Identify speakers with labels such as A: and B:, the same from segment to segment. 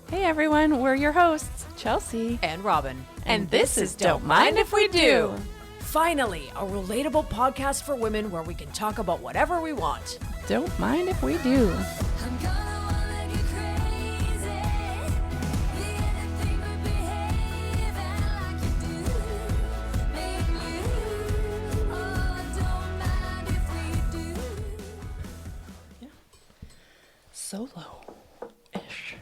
A: Hey everyone, we're your hosts, Chelsea
B: and Robin.
A: And this is Don't Mind If We Do.
B: Finally, a relatable podcast for women where we can talk about whatever we want.
A: Don't mind if we do.
C: I'm gonna wanna get crazy. We anything but behave like you do. Make you. Oh, don't mind if we do.
A: Solo-ish.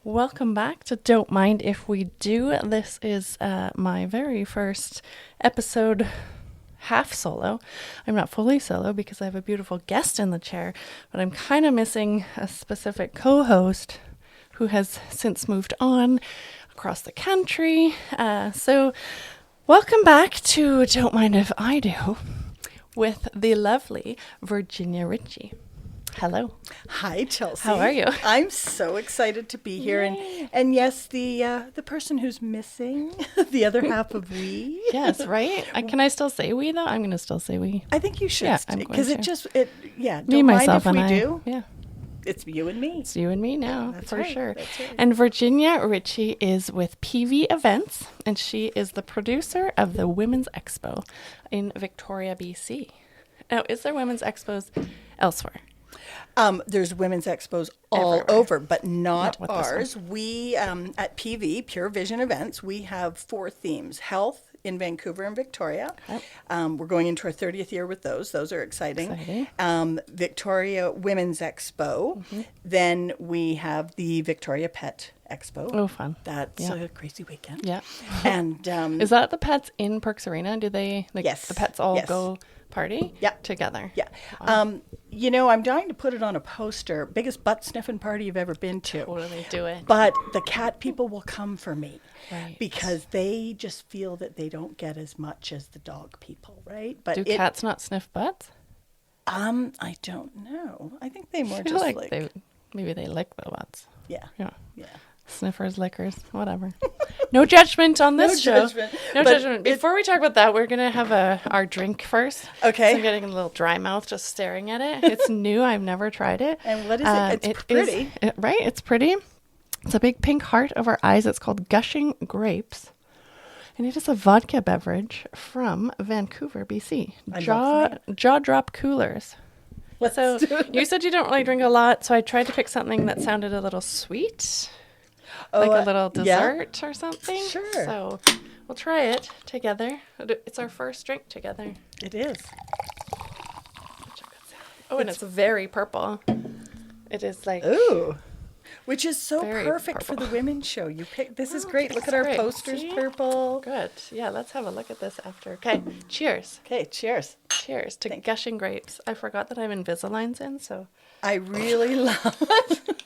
A: Welcome back to Don't Mind If We Do. This is my very first episode half solo. I'm not fully solo because I have a beautiful guest in the chair, but I'm kind of missing a specific co-host who has since moved on across the country. So welcome back to Don't Mind If I Do with the lovely Virginia Ritchie. Hello.
D: Hi, Chelsea.
A: How are you?
D: I'm so excited to be here, and yes, the person who's missing, the other half of we.
A: Yes, right? Can I still say we, though? I'm going to still say we.
D: I think you should,
A: Yeah, I'm
D: because
A: going
D: it
A: to.
D: just
A: Me,
D: don't
A: myself,
D: mind
A: and
D: if we
A: I.
D: do.
A: Yeah,
D: It's you and me.
A: it's you and me now,
D: That's
A: for
D: right,
A: sure.
D: that's right.
A: And Virginia Ritchie is with PV Events, and she is the producer of the Women's Expo in Victoria, BC. Now, is there Women's Expos elsewhere?
D: There's women's expos all
A: Everywhere.
D: over, but not
A: with this one.
D: ours. We, at PV, Pure Vision Events, we have 4 themes. Health in Vancouver and Victoria.
A: Yep.
D: We're going into our 30th year with those. Those are exciting.
A: Exciting.
D: Victoria Women's Expo.
A: Mm-hmm.
D: Then we have the Victoria Pet Expo.
A: Oh, fun.
D: That's
A: Yeah.
D: a crazy weekend.
A: Yeah.
D: And
A: Is that the pets in Perks Arena? Do they, like,
D: Yes.
A: the pets all
D: Yes.
A: go party
D: Yeah.
A: together?
D: yeah. I'm dying to put it on a poster. Biggest butt sniffing party you've ever been to.
A: Totally do it.
D: But the cat people will come for me.
A: Right.
D: Because they just feel that they don't get as much as the dog people, right? But
A: Do cats not sniff butts?
D: I don't know. I think they more
A: I feel
D: just
A: like
D: like
A: maybe they lick the butts.
D: yeah.
A: Yeah.
D: Yeah.
A: Sniffers, lickers, whatever. No judgment on this show.
D: judgment.
A: No
D: But
A: judgment. Before we talk about that, we're going to have our drink first.
D: Okay.
A: So I'm getting a little dry mouth just staring at it. It's new. I've never tried it.
D: And what is it? It's pretty.
A: Right? It's pretty. It's a big pink heart over eyes. It's called Gushing Grapes. And it is a vodka beverage from Vancouver, BC.
D: I love
A: Jaw drop coolers.
D: Let's
A: So
D: do it.
A: you said you don't really drink a lot, so I tried to pick something that sounded a little sweet,
D: Oh,
A: like a little
D: yeah.
A: dessert or something.
D: Sure.
A: So we'll try it together. It's our first drink together.
D: It is.
A: Oh, and it's very purple. It is like
D: Ooh. Which is so
A: Very
D: perfect for
A: purple.
D: the women's show. You pick. This is
A: Oh,
D: great. Look
A: it's
D: at our
A: great.
D: posters,
A: See?
D: purple.
A: good. Yeah, let's have a look at this after. Okay, cheers.
D: Okay, cheers.
A: Cheers to Gushing Grapes. I forgot that I'm Invisalign's in, so
D: I really love it.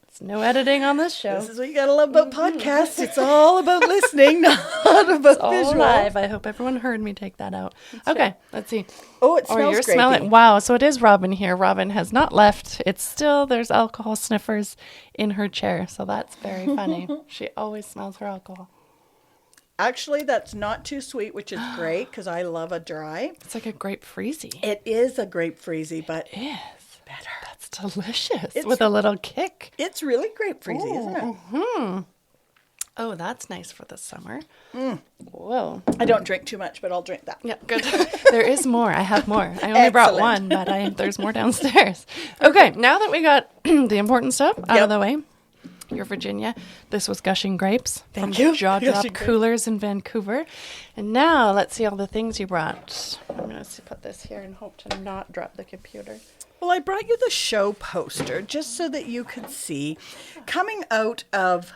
A: it's no editing on this show.
D: This is what you gotta love about podcasts. It's all about listening, not about
A: All
D: visual.
A: live. I hope everyone heard me take that out. Okay, let's see.
D: Oh, it smells
A: you're
D: grapey.
A: smelling. Wow, so it is Robin here. Robin has not left. It's still, there's alcohol sniffers in her chair, so that's very funny. She always smells her alcohol.
D: Actually, that's not too sweet, which is great because I love a dry.
A: It's like a grape freezy.
D: It is a grape freezy, but
A: It is.
D: better.
A: That's delicious
D: It's-
A: with a little kick.
D: It's really grape freezy, isn't it?
A: Oh, that's nice for the summer. Whoa.
D: I don't drink too much, but I'll drink that.
A: Yeah, good. There is more. I have more. I only brought
D: Excellent.
A: one, but there's more downstairs. Okay, now that we got the important stuff out of
D: Yep.
A: the way, you're Virginia. This was Gushing Grapes
D: Thank
A: from
D: you.
A: Jaw Drop
D: Gushing Grapes.
A: Coolers in Vancouver. And now let's see all the things you brought. I'm going to put this here and hope to not drop the computer.
D: Well, I brought you the show poster just so that you could see coming out of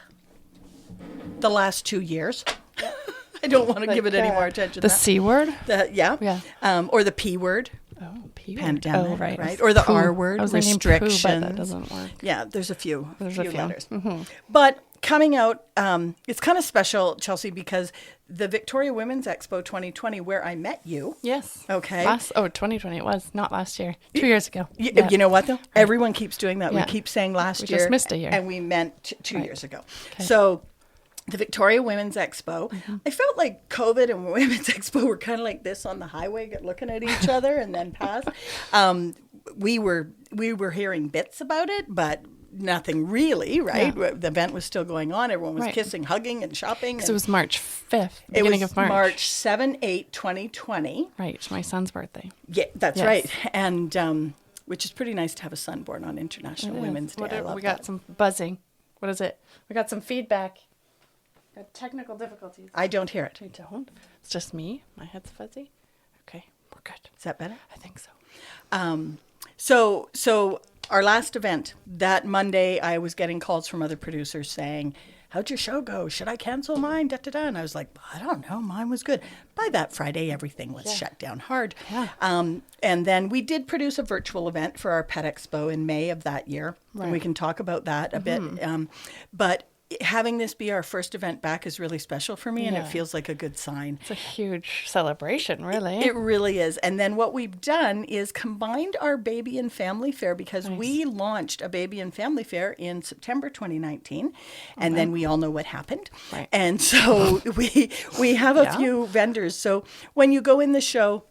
D: the last 2 years. I don't want to give it any more attention.
A: The
D: than
A: C word?
D: that. Yeah.
A: Yeah.
D: Or the P word.
A: Oh, P word.
D: Pandemic,
A: Oh, right.
D: right? Or the
A: Poo.
D: R word,
A: I was thinking poo, but that
D: restrictions.
A: doesn't work.
D: Yeah, there's a few.
A: There's a few.
D: letters. But coming out, it's kind of special, Chelsea, because the Victoria Women's Expo 2020, where I met you.
A: Yes.
D: Okay.
A: 2020 it was, not last year. 2 years ago.
D: You know what, though? Everyone keeps doing that.
A: Yeah.
D: We keep saying last
A: We
D: year.
A: just missed a year.
D: And we meant 2 years ago. So the Victoria Women's Expo, I felt like COVID and Women's Expo were kind of like this on the highway, looking at each other and then pass. we were hearing bits about it, but nothing really, right?
A: Yeah.
D: The event was still going on. Everyone was
A: Right.
D: kissing, hugging, and shopping.
A: So it
D: and
A: was March 5th,
D: it
A: beginning
D: was
A: of March.
D: 7, 8, 2020.
A: Right, my son's birthday.
D: Yeah, that's
A: Yes.
D: right. And which is pretty nice to have a son born on International
A: It is.
D: Women's Day.
A: What
D: I
A: if-
D: love
A: we got
D: that.
A: some buzzing. What is it? We got some feedback. Got technical difficulties.
D: I don't hear it.
A: We don't. It's just me. My head's fuzzy. Okay, we're good.
D: Is that better?
A: I think so.
D: So our last event, that Monday, I was getting calls from other producers saying, how'd your show go? Should I cancel mine? Da, da, da. And I was like, I don't know. Mine was good. By that Friday, everything was shut down hard.
A: Yeah.
D: And then we did produce a virtual event for our Pet Expo in May of that year. And we
A: Right.
D: can talk about that a bit. But having this be our first event back is really special for me, and it
A: Yeah.
D: feels like a good sign.
A: It's a huge celebration, really.
D: It really is. And then what we've done is combined our baby and family fair, because we launched a baby and family fair in September 2019. And then we all know what happened.
A: Right.
D: And so we have a
A: Yeah.
D: few vendors. So when you go in the show,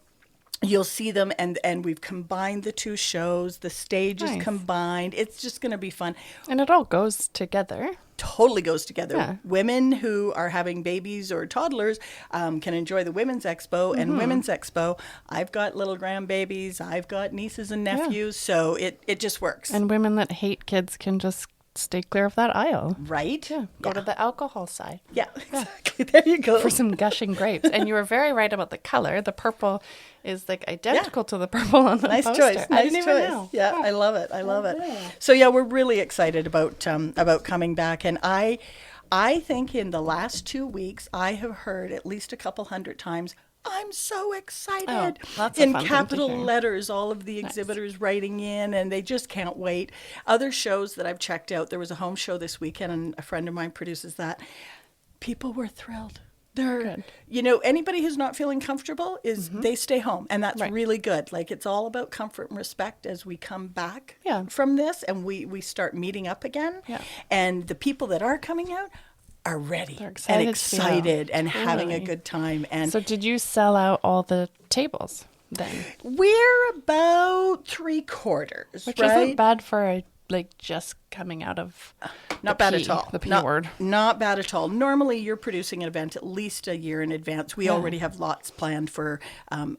D: you'll see them, and we've combined the two shows. The stage is
A: Nice.
D: combined. It's just going to be fun.
A: And it all goes together.
D: Totally goes together.
A: Yeah.
D: Women who are having babies or toddlers can enjoy the Women's Expo and Women's Expo. I've got little grandbabies. I've got nieces and nephews. So it just works.
A: And women that hate kids can just stay clear of that aisle.
D: right?
A: Yeah. Go to the alcohol side
D: Yeah, exactly. There you go.
A: for some gushing grapes. And you were very right about the color. The purple is like identical to the purple on the
D: Nice
A: poster.
D: choice.
A: I
D: Nice
A: didn't even
D: choice.
A: know.
D: Yeah, I love it. I love it. So yeah, we're really excited about coming back, and I think in the last 2 weeks I have heard at least a couple hundred times, I'm so excited.
A: Oh, that's a
D: in
A: fun thing to
D: capital
A: hear.
D: letters, all of the exhibitors writing in, and they just can't wait. Other shows that I've checked out, there was a home show this weekend, and a friend of mine produces that. People were thrilled. They're,
A: Good.
D: anybody who's not feeling comfortable they stay home, and that's
A: Right.
D: really good. Like, it's all about comfort and respect as we come back
A: Yeah.
D: from this, and we start meeting up again.
A: Yeah.
D: And the people that are coming out are ready
A: They're
D: and
A: excited to be out.
D: excited and having a
A: Totally.
D: good time. And
A: So did you sell out all the tables then?
D: we're about 3/4,
A: Which
D: right?
A: isn't bad for just coming out of
D: Not
A: the
D: bad
A: P,
D: at all.
A: The P
D: not,
A: word.
D: Not bad at all. Normally, you're producing an event at least a year in advance. We already have lots planned for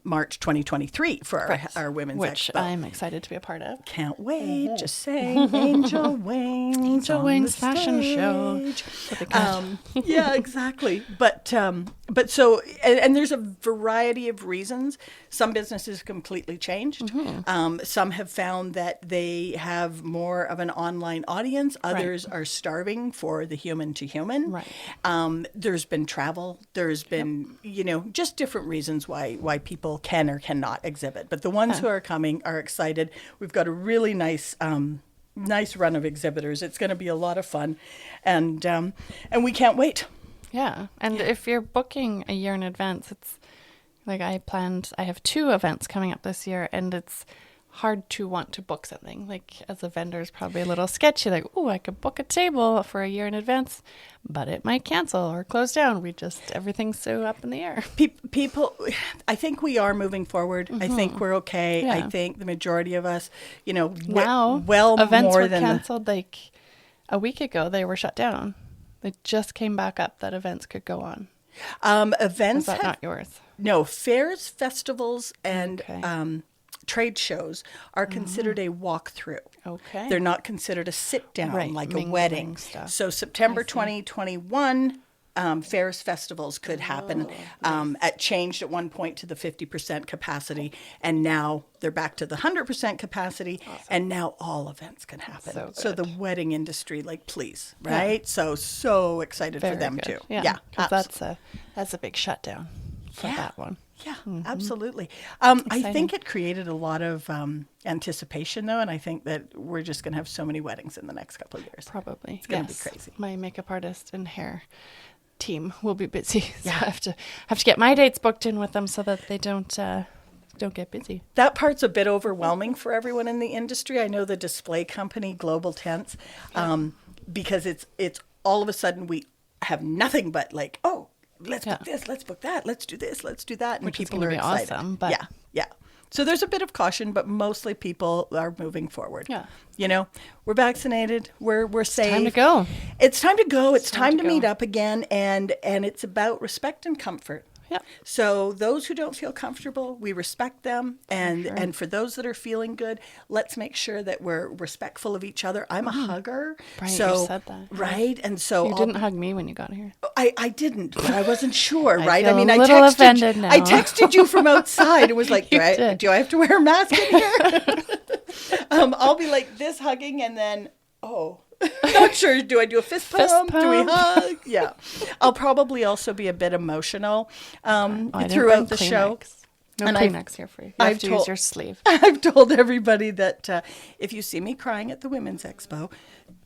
D: March 2023 for our Women's
A: Which
D: Expo.
A: I'm excited to be a part of.
D: Can't wait. Just saying, Angel Wings.
A: Angel
D: on
A: Wings
D: the
A: fashion show.
D: stage.
A: That'd be good.
D: Yeah, exactly. But so, and there's a variety of reasons. Some businesses completely changed. Some have found that they have more of an online audience. Others are starving for the human to human.
A: Right.
D: There's been travel. There's been, just different reasons why people can or cannot exhibit. But the ones who are coming are excited. We've got a really nice run of exhibitors. It's going to be a lot of fun, and we can't wait.
A: Yeah. And if you're booking a year in advance, it's like I have 2 events coming up this year, and it's hard to want to book something. Like, as a vendor, is probably a little sketchy. Like, oh, I could book a table for a year in advance, but it might cancel or close down. Everything's so up in the air.
D: People, I think we are moving forward. I think we're okay.
A: Yeah.
D: I think the majority of us,
A: Now,
D: well
A: events
D: more
A: were
D: than
A: canceled like a week ago. They were shut down. They just came back up that events could go on. Is
D: events.
A: that
D: have-
A: not yours?
D: No, fairs, festivals, and
A: Okay.
D: trade shows are considered a walkthrough.
A: Okay.
D: They're not considered a sit down
A: Right,
D: like a
A: mingling
D: wedding.
A: stuff.
D: So September 2021, fairs, festivals could happen. At changed at one point to the 50% capacity, and now they're back to the 100% capacity, and now all events can happen.
A: So
D: the wedding industry, please, right? So excited for
A: Very
D: them
A: good.
D: too.
A: Yeah, 'cause
D: absolutely.
A: that's a big shutdown for that one.
D: Yeah, absolutely. I
A: Exciting.
D: think it created a lot of anticipation, though, and I think that we're just going to have so many weddings in the next couple of years.
A: Probably.
D: It's going to be crazy.
A: My makeup artist and hair team will be busy. So I have to get my dates booked in with them so that they don't get busy.
D: That part's a bit overwhelming for everyone in the industry. I know the display company, Global Tents, because it's all of a sudden we have nothing but let's book this, let's book that, let's do this, let's do that, and
A: Which is
D: people
A: gonna
D: are
A: be
D: excited.
A: awesome, but-
D: yeah. So there's a bit of caution, but mostly people are moving forward.
A: Yeah.
D: You know, we're vaccinated. We're safe.
A: Time to go.
D: It's time to go. It's time to
A: go.
D: meet up again, and it's about respect and comfort.
A: Yeah.
D: So those who don't feel comfortable, we respect them, and for those that are feeling good, let's make sure that we're respectful of each other. I'm a hugger,
A: Right,
D: so
A: you said that.
D: right, and so
A: You didn't hug me when you got here.
D: I didn't, but I wasn't sure, right?
A: feel
D: I mean,
A: a
D: I
A: little
D: texted
A: offended now.
D: I texted you from outside. It was like,
A: You did.
D: do I have to wear a mask in here? I'll be like this hugging, and then not sure. Do I do a fist pump? Do we
A: pump.
D: hug? Yeah. I'll probably also be a bit emotional
A: I didn't
D: throughout
A: bring
D: the show.
A: Kleenex. No
D: And
A: Kleenex here for you. You have
D: I've
A: to
D: told-
A: use your sleeve.
D: I've told everybody that if you see me crying at the Women's Expo,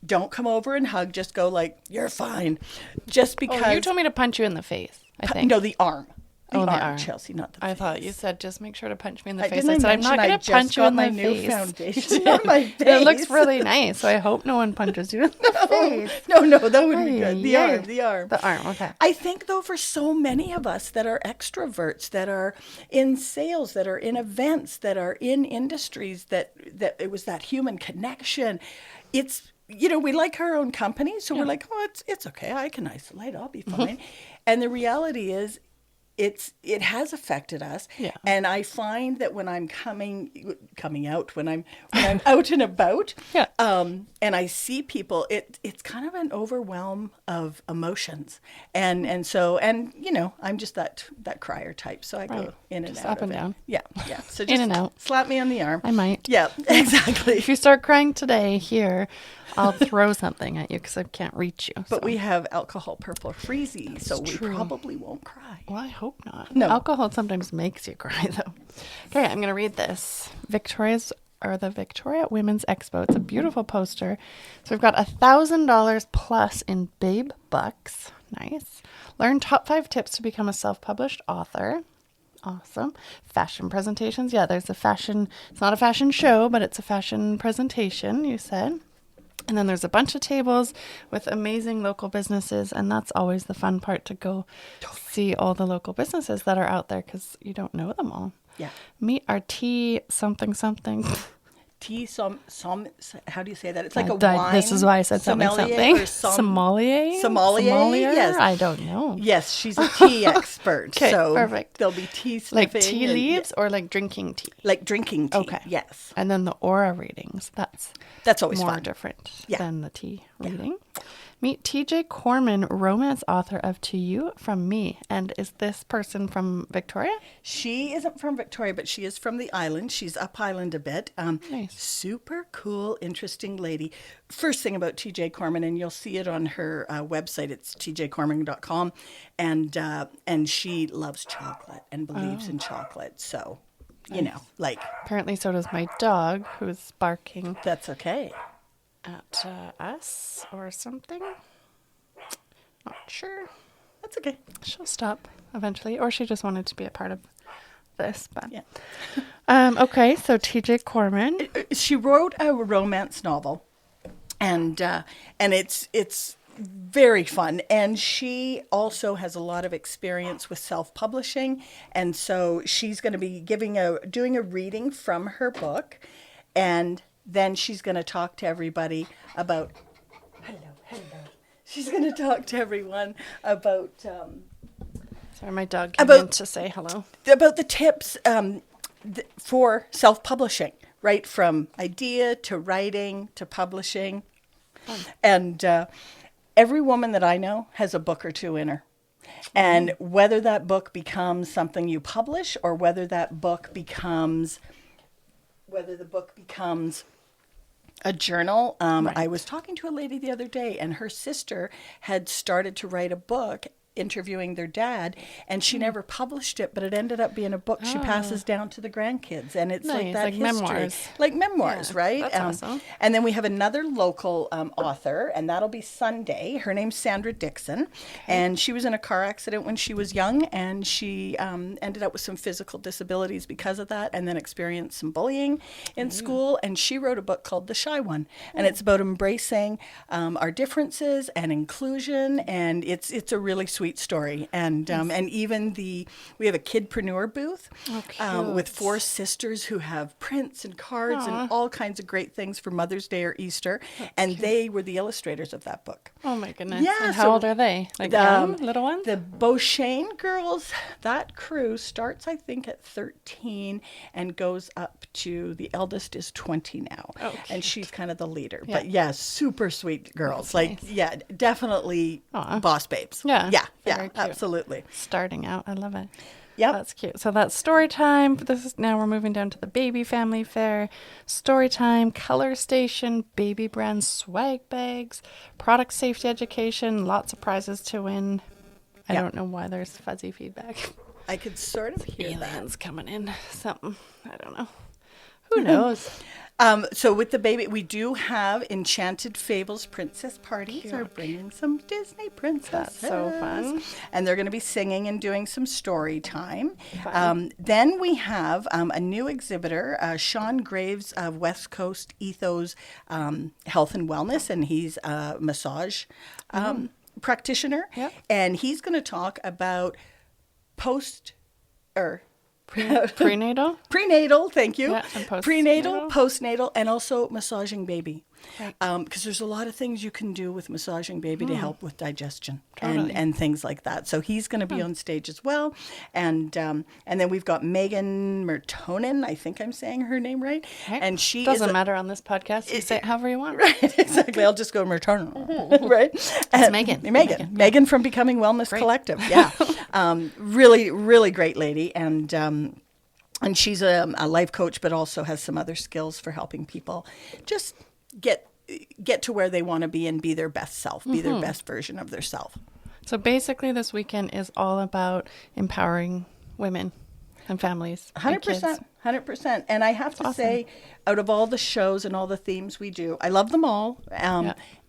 D: don't come over and hug. Just go like, you're fine. Just because.
A: Oh, you told me to punch you in the face, I think.
D: No, the arm.
A: Oh, the arm.
D: Chelsea, not the
A: I
D: face.
A: thought you said just make sure to punch me in the
D: I
A: face.
D: didn't
A: I said I'm
D: mention
A: not
D: I
A: going to
D: just
A: punch you
D: got
A: in
D: my
A: the
D: new
A: face.
D: foundation on my
A: It looks
D: face.
A: really nice, so I hope no one punches you in the face.
D: No, that wouldn't be good.
A: Ay, ay.
D: The arm.
A: The arm, okay.
D: I think, though, for so many of us that are extroverts, that are in sales, that are in events, that are in industries, that it was that human connection. It's, we like our own company, so we're like, it's okay. I can isolate. I'll be fine. And the reality is, it has affected us.
A: Yeah.
D: And I find that when I'm coming out, when I'm out and about,
A: Yeah.
D: and I see people, it's kind of an overwhelm of emotions. And so I'm just that crier type. So I go
A: Right.
D: in and
A: Just
D: out
A: up
D: of
A: and
D: it.
A: down.
D: Yeah. So just
A: In and out.
D: slap me on the arm.
A: I might.
D: Yeah, exactly.
A: If you start crying today here, I'll throw something at you because I can't reach you.
D: But
A: so.
D: we have alcohol purple freezy, so we
A: true.
D: probably won't cry.
A: Well, I hope not.
D: No.
A: Alcohol sometimes makes you cry, though. Okay, I'm going to read this. The Victoria Women's Expo. It's a beautiful poster. So we've got $1,000 plus in Babe Bucks. Nice. Learn top 5 tips to become a self-published author. Awesome. Fashion presentations. Yeah, there's a fashion. It's not a fashion show, but it's a fashion presentation, you said. And then there's a bunch of tables with amazing local businesses. And that's always the fun part, to go see all the local businesses that are out there because you don't know them all.
D: Yeah.
A: Meet our tea something.
D: Tea how do you say that? It's like a
A: died-
D: wine.
A: This is why I said something.
D: Sommelier or
A: Sommelier?
D: Sommelier, yes.
A: I don't know.
D: Yes, she's a tea expert.
A: Okay,
D: so
A: perfect.
D: There'll be tea
A: Like
D: sniffing
A: tea
D: and-
A: leaves or like drinking tea?
D: like drinking tea.
A: Okay.
D: Yes.
A: And then the aura readings.
D: That's always
A: more
D: fun.
A: different
D: Yeah.
A: than the tea reading. Meet TJ Corman, romance author of To You From Me. And is this person from Victoria?
D: She isn't from Victoria, but she is from the island. She's up island a bit.
A: Nice.
D: Super cool, interesting lady. First thing about TJ Corman, and you'll see it on her website. It's tjcorman.com, and she loves chocolate and believes in chocolate. So, like
A: Apparently so does my dog, who's barking
D: that's okay.
A: at us or something. Not sure.
D: That's okay.
A: She'll stop eventually, or she just wanted to be a part of this. But
D: Yeah.
A: Okay, so TJ Corman.
D: She wrote a romance novel, and it's very fun. And she also has a lot of experience with self-publishing, and so she's going to be doing a reading from her book, and then she's going to talk to everybody about. Hello. She's going to talk to everyone about.
A: Sorry, my dog came
D: About-
A: in to say hello.
D: About the tips for self-publishing, right? From idea to writing to publishing. And every woman that I know has a book or two in her. And whether that book becomes something you publish or whether the book becomes a journal. I was talking to a lady the other day, and her sister had started to write a book interviewing their dad, and she never published it, but it ended up being a book she passes down to the grandkids, and it's like
A: Nice,
D: that
A: like
D: history.
A: memoirs.
D: Like memoirs,
A: Yeah,
D: right?
A: that's awesome.
D: And then we have another local author, and that'll be Sunday. Her name's Sandra Dixon, and she was in a car accident when she was young, and she ended up with some physical disabilities because of that, and then experienced some bullying in school, and she wrote a book called The Shy One, and it's about embracing our differences and inclusion, and it's a really sweet sweet story. And even we have a kidpreneur booth with 4 sisters who have prints and cards and all kinds of great things for Mother's Day or Easter. And they were the illustrators of that book.
A: Oh my goodness.
D: Yeah,
A: And how
D: so
A: old are they? Like young, little ones?
D: The Beauchesne girls, that crew starts, I think, at 13 and goes up to, the eldest is 20 now.
A: Oh,
D: and she's kind of the leader.
A: Yeah.
D: But yeah, super sweet girls.
A: That's
D: Like,
A: nice.
D: yeah, definitely boss babes.
A: Yeah,
D: Yeah,
A: very cute.
D: absolutely.
A: Starting out. I love it.
D: Yep.
A: That's cute. So that's story time. Now we're moving down to the baby family fair. Story time, color station, baby brand swag bags, product safety education, lots of prizes to win. I
D: Yeah.
A: don't know why there's fuzzy feedback.
D: I could sort of hear that.
A: Aliens coming in. Something. I don't know. Who knows?
D: So with the baby, we do have Enchanted Fables princess parties. Are bringing some Disney princesses.
A: That's so fun.
D: And they're going to be singing and doing some story time. Then we have a new exhibitor, Sean Graves of West Coast Ethos Health and Wellness, and he's a massage practitioner.
A: Yep.
D: And he's going to talk about
A: Prenatal?
D: prenatal, thank you.
A: Yeah, and postnatal.
D: Prenatal, postnatal, and also massaging baby.
A: Right.
D: Because there's a lot of things you can do with massaging baby to help with digestion
A: Totally.
D: and things like that. So he's going to be on stage as well. And then we've got Megan Mertonen, I think I'm saying her name right.
A: Right.
D: And she
A: Doesn't
D: is
A: matter on this podcast. You say it however you want.
D: Right, exactly. I'll just go Mertonen, right? It's
A: Megan.
D: Megan from Becoming Wellness Collective. Yeah. Really, really great lady. And she's a life coach, but also has some other skills for helping people just get to where they want to be and be their best self, be their best version of their self.
A: So basically this weekend is all about empowering women and families. and kids.
D: 100%. And I have to say, out of all the shows and all the themes we do, I love them all.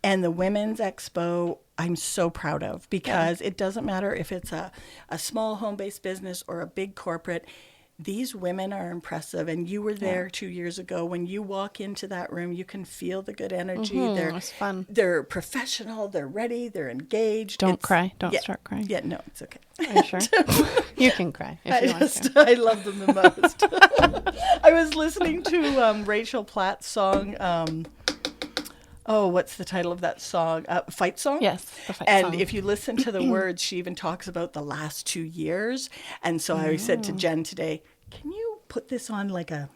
D: And the Women's Expo, I'm so proud of, because it doesn't matter if it's a small home-based business or a big corporate. These women are impressive, and you were there 2 years ago. When you walk into that room, you can feel the good energy.
A: It's fun.
D: They're professional. They're ready. They're engaged.
A: Don't cry. Don't start crying.
D: Yeah, no, it's okay.
A: Are you sure? You can cry if you want to.
D: I love them the most. I was listening to Rachel Platt's song. What's the title of that song? Fight Song?
A: Yes, the Fight
D: And
A: Song.
D: if you listen to the words, she even talks about the last 2 years. And so I said to Jen today, can you put this on like a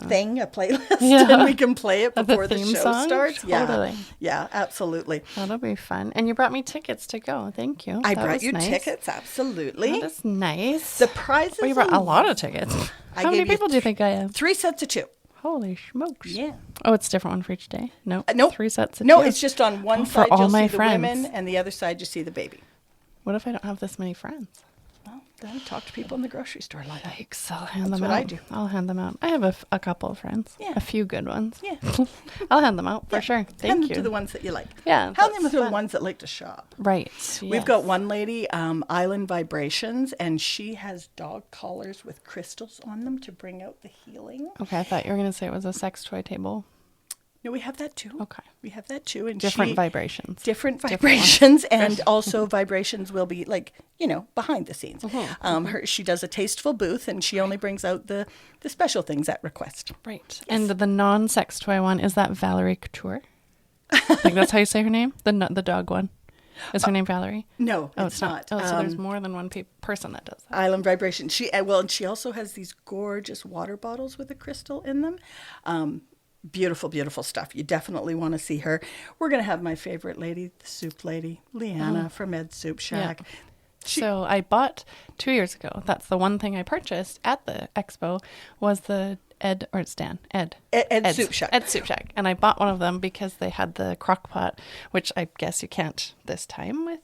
D: thing, a playlist, and we can play it before the
A: theme
D: show
A: song?
D: starts?
A: Totally.
D: Yeah, absolutely.
A: That'll be fun. And you brought me tickets to go. Thank you.
D: I
A: That
D: brought
A: was
D: you
A: nice.
D: tickets, absolutely.
A: That is nice.
D: The prizes.
A: Well, you brought a lot of tickets. How many
D: gave you
A: people do you think I have?
D: 3 sets of 2.
A: Holy smokes.
D: Yeah.
A: Oh, it's a different one for each day? No.
D: Nope.
A: 3 sets of
D: No,
A: 2.
D: it's just on one
A: for
D: side
A: all
D: you'll
A: my
D: see the
A: friends.
D: women, and the other side you see the baby.
A: What if I don't have this many friends?
D: Well, then talk to people in the grocery store like that.
A: Yikes, I'll hand them
D: what
A: out.
D: I do.
A: I'll hand them out. I have a couple of friends.
D: Yeah.
A: A few good ones.
D: Yeah.
A: I'll hand them out for sure.
D: Hand
A: Thank
D: them
A: you.
D: to the ones that you like.
A: Yeah,
D: Hand them
A: that's
D: to the
A: fun.
D: ones that like to shop.
A: Right.
D: We've got one lady, Island Vibrations, and she has dog collars with crystals on them to bring out the healing.
A: Okay, I thought you were going to say it was a sex toy table.
D: No, we have that too.
A: Okay.
D: We have that too. And
A: Different vibrations.
D: Different
A: Different
D: vibrations, and also vibrations will be like, behind the scenes.
A: Mm-hmm.
D: She does a tasteful booth, and she only brings out the special things at request.
A: Right. And the non-sex toy one, is that Valerie Couture? Like that's how you say her name? The dog one. Is her name Valerie?
D: No,
A: Oh,
D: it's not.
A: Oh, so there's more than one person that does that.
D: Island Vibration. And she also has these gorgeous water bottles with a crystal in them. Beautiful, beautiful stuff. You definitely want to see her. We're going to have my favorite lady, the soup lady, Leanna from Ed's Soup Shack.
A: Yeah. So I bought 2 years ago. That's the one thing I purchased at the expo was the Ed's
D: Soup Shack.
A: Ed's Soup Shack. And I bought one of them because they had the crock pot, which I guess you can't this time with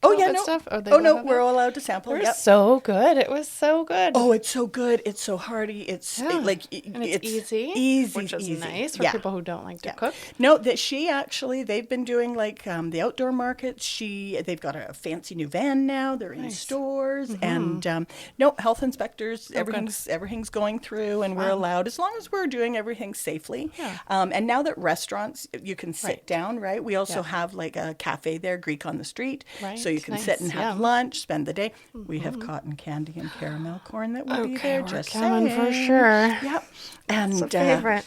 A: COVID stuff.
D: Oh,
A: they
D: no,
A: don't have
D: we're
A: it?
D: all allowed to sample.
A: It was
D: Yep.
A: so good. It was so good.
D: Oh, it's so good. It's so hearty. It's
A: Yeah. And it's easy.
D: Easy,
A: Which is
D: easy.
A: nice for
D: Yeah.
A: people who don't like to
D: Yeah.
A: cook.
D: No, that they've been doing like the outdoor markets. They've got a fancy new van now. They're in stores, and health inspectors. Everything's going through, and we're allowed as long as we're doing everything safely.
A: Yeah.
D: And now that restaurants, you can sit down, right? We also have like a cafe there, Greek on the Street,
A: Right.
D: so you can sit and have lunch, spend the day. We have cotton candy and caramel corn that will be there.
A: we're
D: Just
A: coming
D: saying.
A: for sure.
D: Yep. And
A: It's a favorite.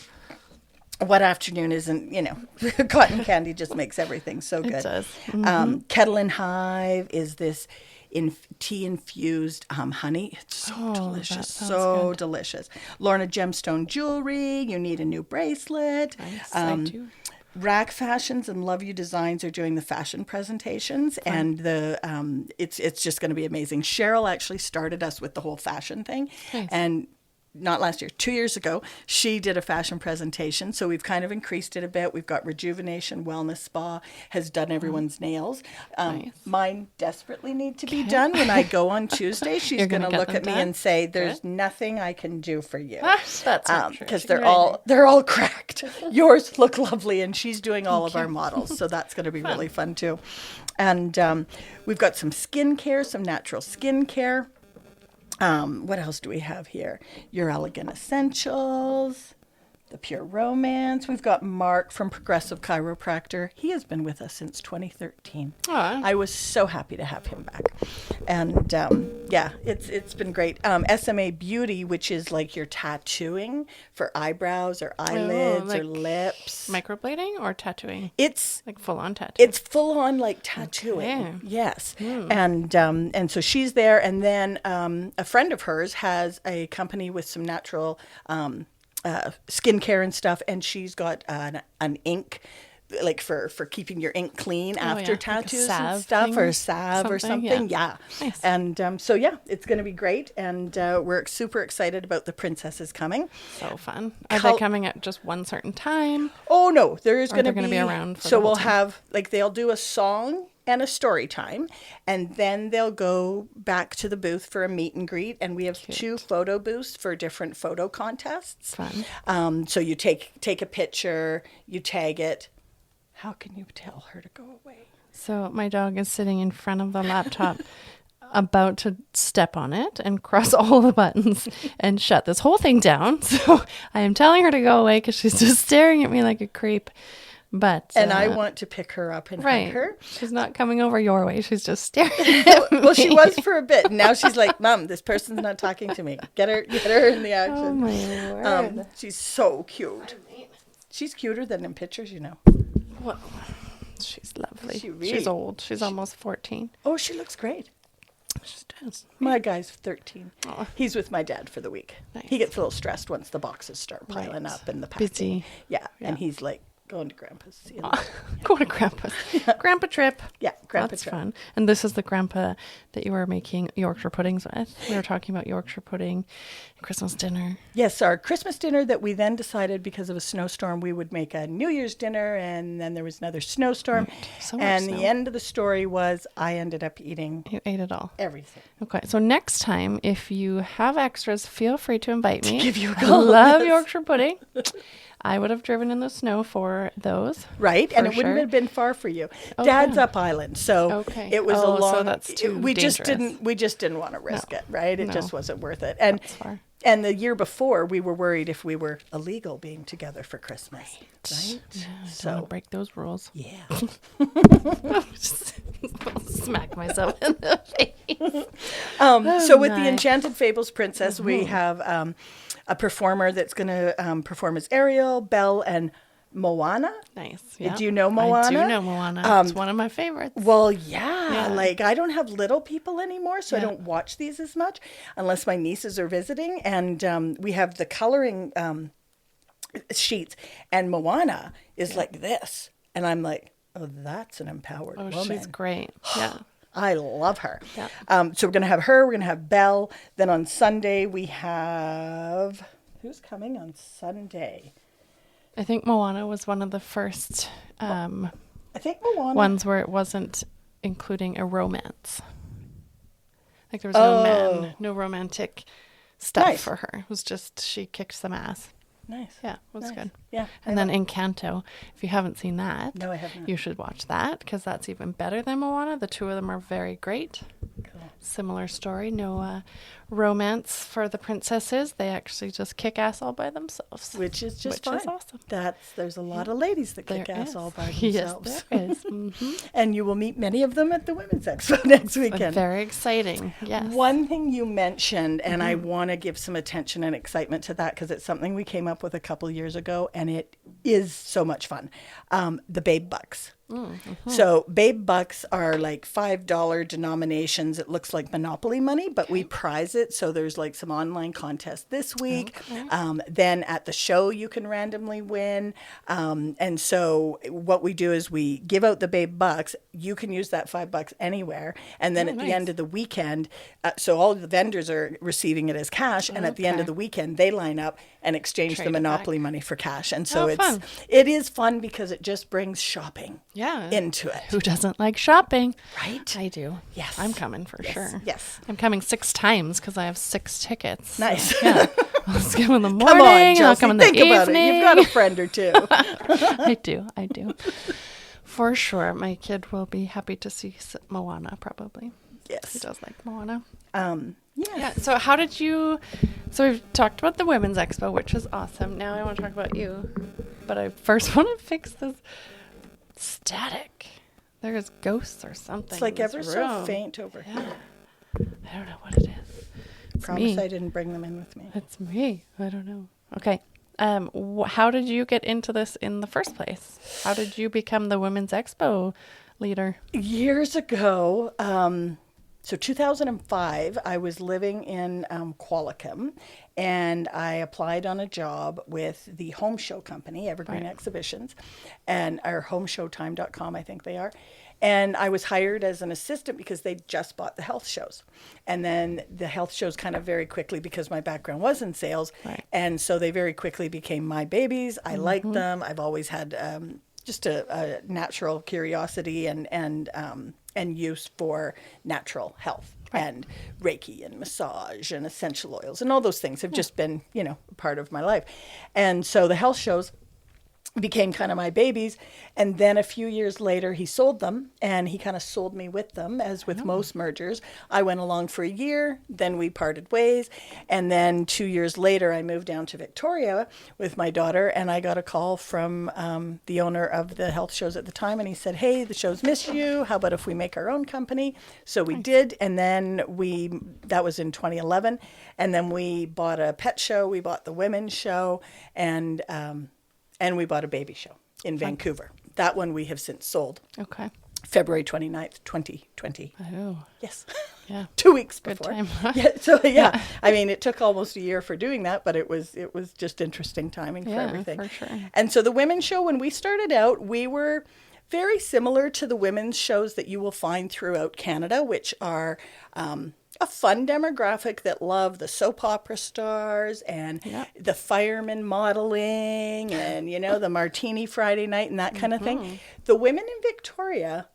D: what afternoon isn't, cotton candy just makes everything so good.
A: It does.
D: Kettle and Hive is this tea-infused honey. It's so delicious,
A: that sounds
D: so
A: good.
D: delicious. Lorna Gemstone Jewelry, you need a new bracelet.
A: Nice, I do.
D: Rack Fashions and Love You Designs are doing the fashion presentations, and it's just going to be amazing. Cheryl actually started us with the whole fashion thing,
A: Nice.
D: and not last year, 2 years ago, she did a fashion presentation. So we've kind of increased it a bit. We've got Rejuvenation Wellness Spa has done everyone's nails.
A: Nice.
D: Mine desperately need to be done. When I go on Tuesday, she's
A: You're
D: going
A: gonna
D: to
A: get
D: look at
A: them
D: me
A: done?
D: and say, "There's nothing I can do for you."
A: That's not true.
D: Because
A: She's
D: they're
A: right.
D: all cracked. Yours look lovely, and she's doing all of our models, so that's going to be really fun too. And we've got some skincare, some natural skincare. What else do we have here? Your Elegant Essentials, the Pure Romance. We've got Mark from Progressive Chiropractor. He has been with us since 2013.
A: Aw.
D: I was so happy to have him back. And it's been great. SMA Beauty, which is like your tattooing for eyebrows or eyelids or
A: like
D: lips.
A: Microblading or tattooing?
D: It's
A: Like full on tattoo.
D: it's full on like tattooing.
A: Okay.
D: Yes. And so she's there. And then a friend of hers has a company with some natural skincare and stuff. And she's got an ink, like for keeping your ink clean after
A: yeah, like a
D: tattoos and
A: salve
D: stuff,
A: thing?
D: or salve or
A: Something,
D: something.
A: yeah.
D: Yeah.
A: Nice.
D: And it's going to be great. And we're super excited about the princesses coming.
A: So fun. Are
D: Col-
A: they coming at just one certain time?
D: Oh no, there is
A: Or
D: going to
A: they're gonna be around for
D: So
A: the whole
D: we'll
A: time?
D: have they'll do a song and a story time, and then they'll go back to the booth for a meet and greet. And we have 2 photo booths for different photo contests.
A: Fun.
D: So you take a picture, you tag it. How can you tell her to go away?
A: So my dog is sitting in front of the laptop about to step on it and cross all the buttons and shut this whole thing down. So I am telling her to go away because she's just staring at me like a creep. But
D: And I want to pick her up and hug
A: right,
D: her.
A: she's not coming over your way. She's just staring at me.
D: Well, she was for a bit. And now she's like, "Mom, this person's not talking to me. Get her in the action."
A: Oh my word.
D: She's so cute. She's cuter than in pictures,
A: Well, she's lovely.
D: She really-
A: She's old. She's almost 14.
D: Oh, she looks great.
A: She does.
D: My guy's 13.
A: Aw.
D: He's with my dad for the week.
A: Nice.
D: He gets a little stressed once the boxes start piling
A: Right.
D: up and the packing.
A: Busy.
D: Yeah,
A: Yeah.
D: and he's like going to Grandpa's.
A: Go to Grandpa's. Grandpa trip.
D: Yeah, Grandpa
A: That's
D: trip.
A: fun. And this is the grandpa that you were making Yorkshire puddings with. We were talking about Yorkshire pudding, Christmas dinner.
D: Yes, our Christmas dinner that we then decided because of a snowstorm we would make a New Year's dinner, and then there was another snowstorm.
A: So much
D: and
A: snow.
D: the end of the story was I ended up eating
A: You ate it all.
D: everything.
A: Okay, so next time, if you have extras, feel free to invite me.
D: give you a
A: I
D: call,
A: love
D: yes.
A: Yorkshire pudding. I would have driven in the snow for those.
D: Right, and
A: For
D: it wouldn't
A: sure.
D: have been far for you.
A: Okay.
D: Dad's up island, so
A: Okay.
D: it was
A: Oh,
D: a
A: so
D: long.
A: that's too
D: we just
A: dangerous.
D: didn't want to risk
A: No.
D: it, right? It
A: No.
D: just wasn't worth it. And
A: That's far.
D: and the year before, we were worried if we were illegal being together for Christmas, right?
A: I don't want
D: So
A: to break those rules.
D: yeah.
A: I'll smack myself in the face.
D: So with the
A: nice.
D: Enchanted Fables Princess, we have a performer that's going to perform as Ariel, Belle, and Moana.
A: Nice. Yeah.
D: Do you know
A: I
D: Moana?
A: do know Moana. It's one of my favorites.
D: Well, yeah,
A: Yeah.
D: like I don't have little people anymore, so I don't watch these as much unless my nieces are visiting. And we have the coloring sheets, and Moana is like this. And I'm like, oh, that's an empowered
A: Oh,
D: woman.
A: she's great. Yeah.
D: I love her.
A: Yeah.
D: So we're going to have her. We're going to have Belle. Then on Sunday, we have... Who's coming on Sunday?
A: I think Moana was one of the first
D: I think Moana.
A: ones where it wasn't including a romance. Like there was no romantic stuff
D: Nice.
A: for her. It was just she kicked some ass.
D: Nice.
A: Yeah, it was
D: Nice.
A: good.
D: Yeah.
A: And then Encanto, if you haven't seen that,
D: No, I have not.
A: you should watch that because that's even better than Moana. The two of them are very great.
D: Cool.
A: Similar story, no romance for the princesses. They actually just kick ass all by themselves.
D: Which is just
A: Which
D: fine.
A: is awesome.
D: There's a lot of ladies that kick
A: There
D: ass
A: is.
D: all by
A: Yes,
D: themselves.
A: there is. Mm-hmm.
D: And you will meet many of them at the Women's Expo next weekend.
A: Very exciting. Yes.
D: One thing you mentioned, and I want to give some attention and excitement to that because it's something we came up with a couple years ago, and it is so much fun. The Babe Bucks. So Babe Bucks are like $5 denominations. It looks like Monopoly money, but we prize it. So there's like some online contests this week. Then at the show, you can randomly win. And so what we do is we give out the Babe Bucks. You can use that $5 anywhere. And then at the end of the weekend, so all the vendors are receiving it as cash. And at the end of the weekend, they line up and exchange
A: Trade
D: the
A: it back.
D: Monopoly money for cash. And so
A: Fun.
D: it is fun because it just brings shopping
A: Yeah.
D: into it.
A: Who doesn't like shopping?
D: Right?
A: I do.
D: Yes.
A: I'm coming for sure.
D: Yes.
A: I'm coming 6 times because I have 6 tickets.
D: Nice.
A: Yeah. I'll come in the morning.
D: Come on,
A: I'll
D: Chelsea.
A: come in the
D: Think
A: evening.
D: about it. You've got a friend or two.
A: I do. For sure. My kid will be happy to see Moana, probably. He
D: Yes.
A: does like Moana.
D: Yeah.
A: Yeah. So how did you? So we've talked about the Women's Expo, which is awesome. Now I want to talk about you, but I first want to fix this static. There's ghosts or something.
D: It's like
A: in this
D: ever so
A: room.
D: faint over here.
A: Yeah. I don't know what it is. It's
D: Promise
A: me.
D: I didn't bring them in with me.
A: It's me. I don't know. Okay. How did you get into this in the first place? How did you become the Women's Expo leader?
D: Years ago, so 2005, I was living in Qualicum, and I applied on a job with the home show company, Evergreen Exhibitions, and or homeshowtime.com, I think they are. And I was hired as an assistant because they just bought the health shows. And then the health shows kind of very quickly, because my background was in sales.
A: Right.
D: And so they very quickly became my babies. I liked them. I've always had just a natural curiosity and use for natural health. And Reiki and massage and essential oils and all those things have just been, part of my life. And so the health shows became kind of my babies. And then a few years later, he sold them, and he kind of sold me with them, as with most mergers. I went along for a year, then we parted ways. And then 2 years later, I moved down to Victoria with my daughter, and I got a call from the owner of the health shows at the time, and he said, "Hey, the shows miss you. How about if we make our own company?" So we did, and then that was in 2011, and then we bought a pet show, we bought the women's show, and we bought a baby show in Vancouver. That one we have since sold.
A: Okay.
D: February 29th, 2020.
A: Oh,
D: Yes.
A: yeah.
D: 2 weeks
A: Good
D: before.
A: time.
D: Yeah. I mean, it took almost a year for doing that, but it was just interesting timing for
A: Yeah,
D: everything.
A: for sure.
D: And so the women's show, when we started out, we were very similar to the women's shows that you will find throughout Canada, which are a fun demographic that love the soap opera stars and the fireman modeling and, the martini Friday night and that kind of thing. The women in Victoria,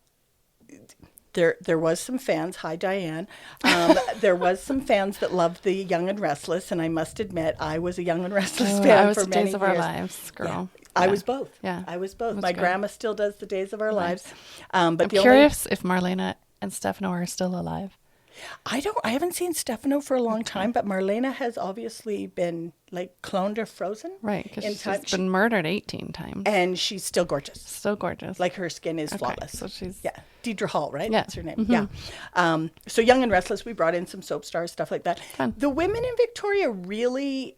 D: there was some fans. Hi, Diane. There was some fans that loved the Young and Restless, and I must admit, I was a Young and Restless fan
A: I was
D: for
A: the
D: many
A: Days of
D: years.
A: Our Lives girl.
D: I was both.
A: Yeah.
D: I was both.
A: That's
D: My
A: good.
D: grandma still does the Days of Our
A: Nice.
D: Lives. But
A: I'm
D: the
A: curious if Marlena and Stefano are still alive.
D: I haven't seen Stefano for a long time, but Marlena has obviously been cloned or frozen.
A: Right, because
D: in
A: she's
D: time.
A: been murdered 18 times.
D: And she's still gorgeous.
A: So gorgeous.
D: Like, her skin is
A: Okay,
D: flawless.
A: so she's...
D: Yeah. Deidre Hall, right?
A: Yeah.
D: That's her name. Yeah. So Young and Restless, we brought in some soap stars, stuff like that.
A: Fun.
D: The women in Victoria really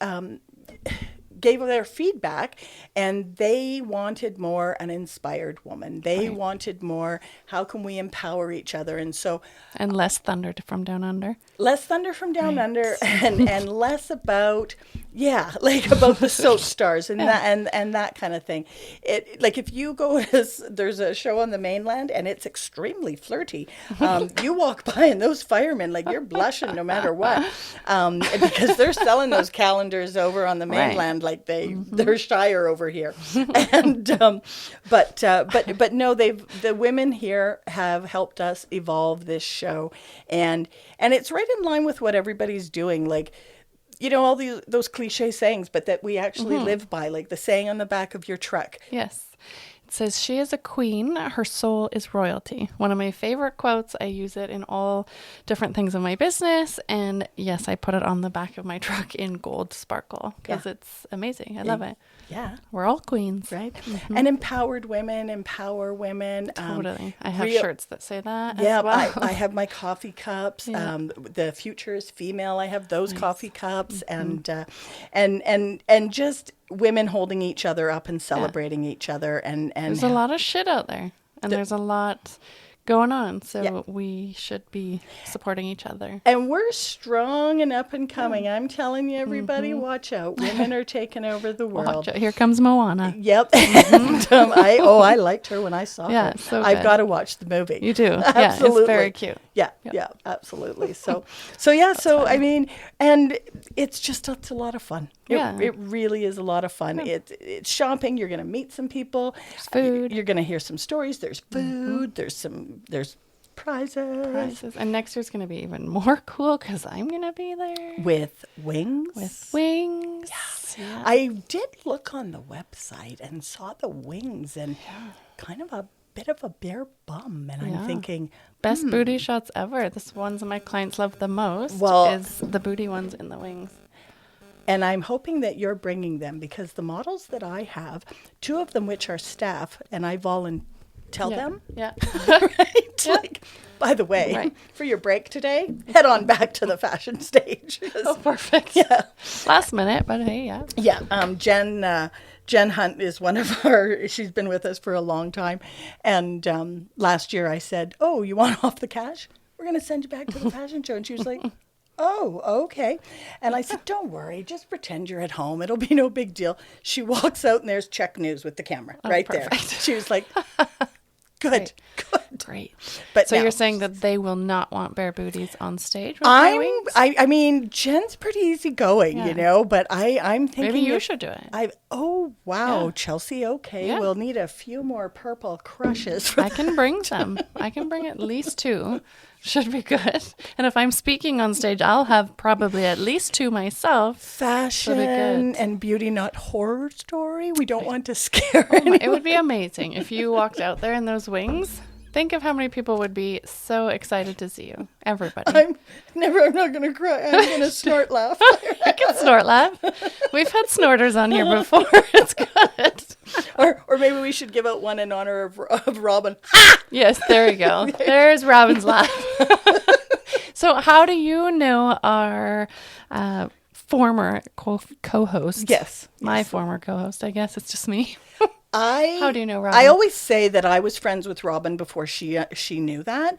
D: gave their feedback, and they wanted more an inspired woman. They wanted more, how can we empower each other? And so
A: And less thunder from down under.
D: less thunder from down under and less about about the soap stars and that kind of thing. It if you go there's a show on the mainland and it's extremely flirty. You walk by and those firemen, you're blushing no matter what, because they're selling those calendars over on the mainland they're shyer over here. And but no, the women here have helped us evolve this show, and it's right in line with what everybody's doing. All those cliche sayings, but that we actually live by, like the saying on the back of your truck.
A: Yes. says, "She is a queen. Her soul is royalty." One of my favorite quotes. I use it in all different things of my business. And yes, I put it on the back of my truck in gold sparkle because it's amazing. I love it.
D: Yeah.
A: We're all queens.
D: Right. And empowered women empower women.
A: Totally. I have shirts that say that
D: Yeah,
A: as well.
D: I have my coffee cups. The future is female. I have those coffee cups, and just women holding each other up and celebrating each other. And
A: There's a lot of shit out there, and there's a lot going on, so we should be supporting each other.
D: And we're strong and up and coming. I'm telling you, everybody, watch out. Women are taking over the world.
A: Watch out. Here comes Moana.
D: Yep. And, I liked her when I saw her.
A: So
D: I've
A: good.
D: got to watch the movie.
A: You do.
D: Absolutely.
A: Yeah, it's very cute.
D: Yeah, absolutely. So I mean, and it's a lot of fun. It really is a lot of fun. It's shopping. You're going to meet some people.
A: There's food.
D: You're going to hear some stories. There's food. There's prizes.
A: And next year's going to be even more cool because I'm going to be there.
D: With wings.
A: Yes. Yeah.
D: I did look on the website and saw the wings and kind of a bit of a bare bum. And I'm thinking,
A: best booty shots ever. This ones my clients love the most is the booty ones in the wings.
D: and I'm hoping that you're bringing them because the models that I have, 2 of them which are staff, and I tell them.
A: Yeah.
D: Right? Yeah. Like, by the way, for your break today, head on back to the fashion stage.
A: Oh, perfect.
D: Yeah.
A: Last minute, but hey, yeah.
D: Yeah. Jen Hunt is one of she's been with us for a long time. And last year I said, oh, you want off the cash? We're going to send you back to the fashion show. And she was like, oh, okay. And I said, don't worry, just pretend you're at home. It'll be no big deal. She walks out and there's Check News with the camera right there. She was like, good.
A: Great.
D: But
A: so
D: now,
A: you're saying that they will not want bare booties on stage with their wings?
D: I mean, Jen's pretty easygoing, you know, but I'm thinking
A: maybe you should do it.
D: Oh, wow, Chelsea, okay.
A: Yeah.
D: We'll need a few more purple crushes.
A: I can bring some. I can bring at least 2. Should be good. And if I'm speaking on stage, I'll have probably at least 2 myself.
D: Fashion and beauty, not horror story. We don't want to scare anyone.
A: It would be amazing if you walked out there in those wings. Think of how many people would be so excited to see you. Everybody.
D: I'm not going to cry. I'm going to snort laugh.
A: I can snort laugh. We've had snorters on here before. It's good.
D: Or maybe we should give out one in honor of Robin.
A: Yes, there we go. There's Robin's laugh. So how do you know our former co-host?
D: Yes.
A: My former co-host, I guess. It's just me.
D: How
A: do you know Robin?
D: I always say that I was friends with Robin before she knew that,